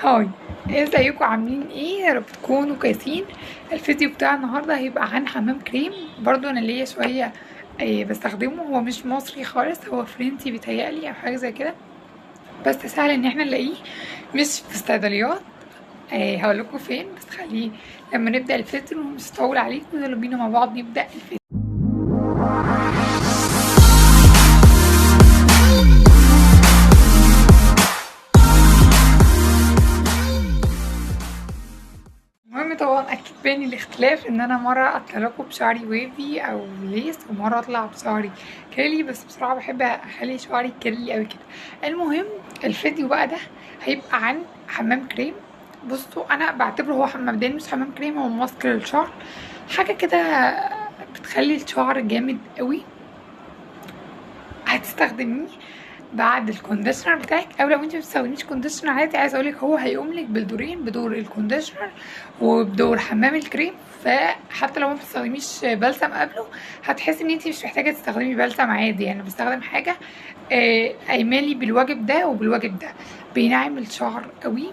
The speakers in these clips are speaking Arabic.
هاي، ازيكم عاملين ايه؟ يا رب تكونوا كويسين. الفيديو بتاع النهارده هيبقى عن حمام كريم. برضو انا ليا شويه بستخدمه. هو مش مصري خالص، هو فرنسي بيتهيألي او حاجه زي كده، بس سهل ان احنا نلاقيه، مش في الصيدليات. هقول لكم فين، بس خليه لما نبدا الفيديو مش هطول عليكم. يلا بينا مع بعض نبدا الفيديو. المهم طبعا اكيد باين الاختلاف ان انا مره اطلع لكم بشعري ويفي او ليس، ومره اطلع بشعري كيرلي، بس بصراحه بحب اخلي شعري كيرلي قوي كده. المهم الفيديو بقى ده هيبقى عن حمام كريم. بصوا انا بعتبره هو مبدئيا مش حمام كريم، هو ماسك للشعر، حاجه كده بتخلي الشعر جامد قوي. هتستخدميه بعد الكونديشنر بتاعك، او لو انت مبتستخدميش كونديشنر عادي، عايزه اقولك هو هيقوملك بالدورين، بدور الكونديشنر وبدور حمام الكريم. فحتى لو ما بتستخدميش بلسم قبله هتحسي ان انت مش محتاجه تستخدمي بلسم عادي. يعني بستخدم حاجه قايمالي بالواجب ده وبالواجب ده. بينعم الشعر قوي،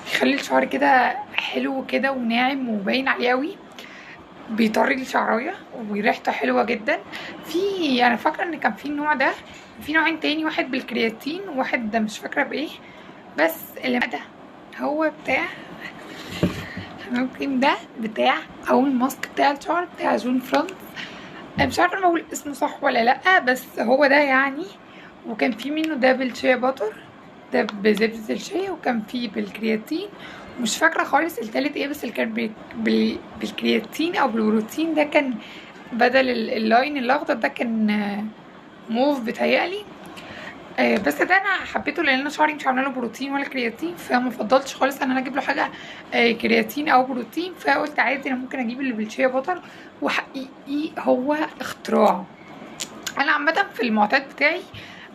بيخلي الشعر كده حلو كده وناعم وباين عليه قوي، بيطري الشعرايه وريحته حلوه جدا. في انا فاكره ان كان في النوع ده، في نوعين تاني، واحد بالكرياتين وواحد ده مش فاكره بايه، بس اللي ده هو بتاع ممكن ده بتاع او الماسك بتاع الشعر بتاع جون فرانس. انا مش عارفه بقول اسمه صح ولا لا، بس هو ده يعني. وكان في منه ده بالشيا باتر، ده بزبدة الشيا، وكان في بالكرياتين، مش فاكره خالص التالت ايه، بس اللي كان بالكرياتين او بالبروتين ده كان بدل اللاين الاخضر ده كان موف بتهيألي. بس ده انا حبيته لان انا شعري مش عامله له بروتين ولا كرياتين، فما فضلتش خالص ان انا اجيب له حاجه كرياتين او بروتين. فقلت عادي انا ممكن اجيب اللي بالشيا بطر. وحقيقي هو اختراع. انا عامه في المعتاد بتاعي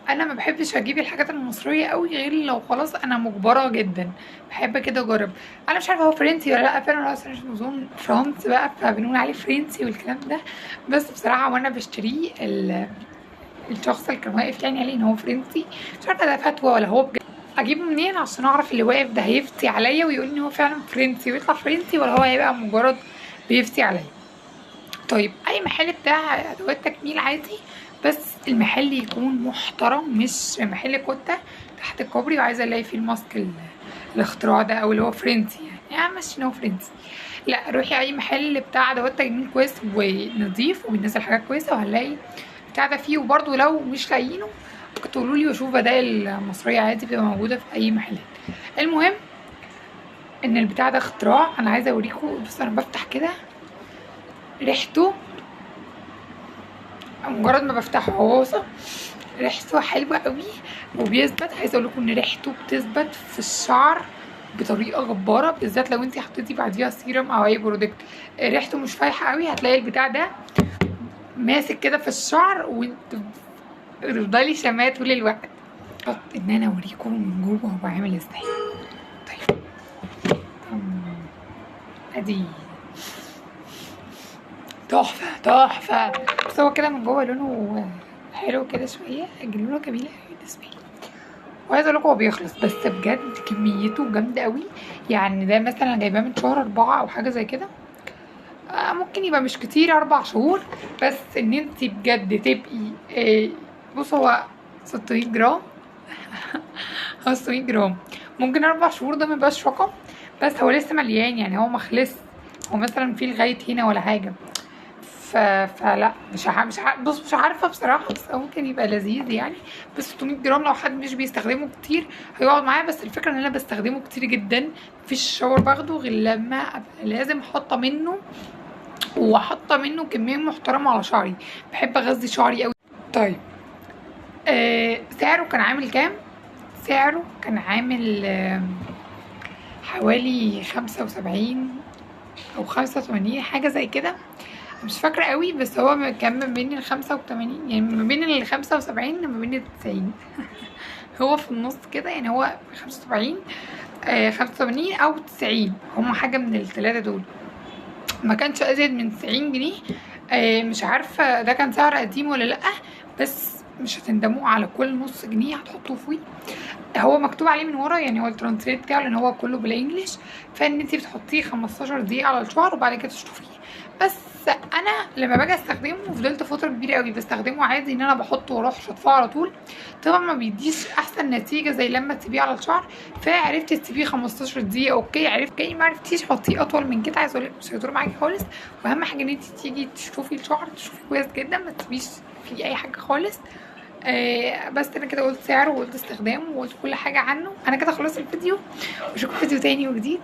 انا ما بحبش اجيب الحاجات المصريه قوي غير لو خلاص انا مجبره جدا، بحب كده اجرب. انا مش عارفه هو فرنسي ولا لا، فعلا اصلا مش اظن فرانس بقى فبنقول عليه فرنسي والكلام ده. بس بصراحه وانا بشتريه الشخص اللي كان واقف يعني قال لي ان هو فرنسي. مش عارفه ده فتوى ولا هو بجد. اجيبه منين عشان اعرف اللي واقف ده هيفتي عليا ويقول ان هو فعلا فرنسي ويطلع فرنسي، ولا هو هيبقى مجرد بيفتي عليا؟ طيب اي محل بتاع ادوات تجميل عادي، بس المحل يكون محترم، مش محل كوته تحت الكوبري وعايزه الاقي فيه الماسك الاختراع ده او اللي هو فرنسي يعني مش ان هو فرنسي. لا، روحي اي محل بتاع ادوات تجميل كويس ونضيف وبينزل حاجات كويسه وهنلاقي بتاع ده فيه. وبرده لو مش لاقيينه ممكن تقولوا لي واشوف بدائل مصريه عادي بتبقى موجوده في اي محلات. المهم ان البتاع ده اختراع. انا عايزه اوريكم، بس انا بفتح كده ريحته، مجرد ما بفتحه هو ريحته حلوه قوي وبيثبت. عايزه اقول لكم ان ريحته بتثبت في الشعر بطريقه جباره، بالذات لو انت حطيتي بعديها سيرم او اي برودكت. ريحته مش فايحه قوي، هتلاقي البتاع ده ماسك كده في الشعر وانت تفضلي شماه طول الوقت. ان انا اوريكم من جوه هو عامل ازاي. طيب ادي تحفه تحفه. بس هو كده من جوه لونه حلو كده شويه، لونه جميل قوي بالنسبه لي. وعايزه اقول لكم هو بيخلص، بس بجد كميته جامده قوي. يعني ده مثلا جايباه من شهر 4 او حاجه زي كده، ممكن يبقى مش كتير 4 شهور، بس ان انت بجد تبقي بص هو 600 جرام 500 جرام. ممكن 4 شهور ده ميبقاش رقم، بس هو لسه مليان يعني، هو مخلص، هو مثلا في لغايه هنا ولا حاجه. فلا بص مش عارفه بصراحه، بس ممكن يبقى لذيذ يعني. بس 600 جرام لو حد مش بيستخدمه كتير هيقعد معايا. بس الفكره ان انا بستخدمه كتير جدا، مفيش شاور باخده غير لما ابقى لازم حاطه منه، وحاطه منه كميه محترمه على شعري، بحب اغذي شعري قوي. طيب سعره كان عامل كام؟ سعره كان عامل حوالي 75 او 85 حاجه زي كده، مش فاكره قوي. بس هو كان ما بين ال 85 يعني ما بين ال 75 وما بين ال 90 هو في النص كده يعني، هو 75 85 او 90، هما حاجه من الثلاثه دول. ما كانش ازيد من 90 جنيه. مش عارفه ده كان سعر قديم ولا لا، بس مش هتندموا على كل نص جنيه هتحطوه فيه. هو مكتوب عليه من ورا، يعني هو الترانسليت بتاعه لان هو كله بالانجلش، فان انتي بتحطيه 15 دقيقه على الشعر وبعد كده تشطفيه. بس انا لما باجي استخدمه فضلت فتره كبيره قوي بستخدمه عادي، ان انا بحطه واروح شطفاه على طول. طبعا ما بيديش احسن نتيجه زي لما تسيبيه على الشعر، فعرفت تسيبيه 15 دقيقه اوكي، عرفت اوكي، ما عرفتيش حطيه اطول من كده، عايزه اقول لك مش هيضر معاكي خالص. واهم حاجه ان انتي تيجي تشوفي الشعر تشوفي كويس جدا، ما تسيبيش فيه اي حاجه خالص. بس انا كده قلت سعره وقلت استخدامه وقلت كل حاجه عنه. انا كده خلصت الفيديو، واشوفكم فيديو تاني وجديد.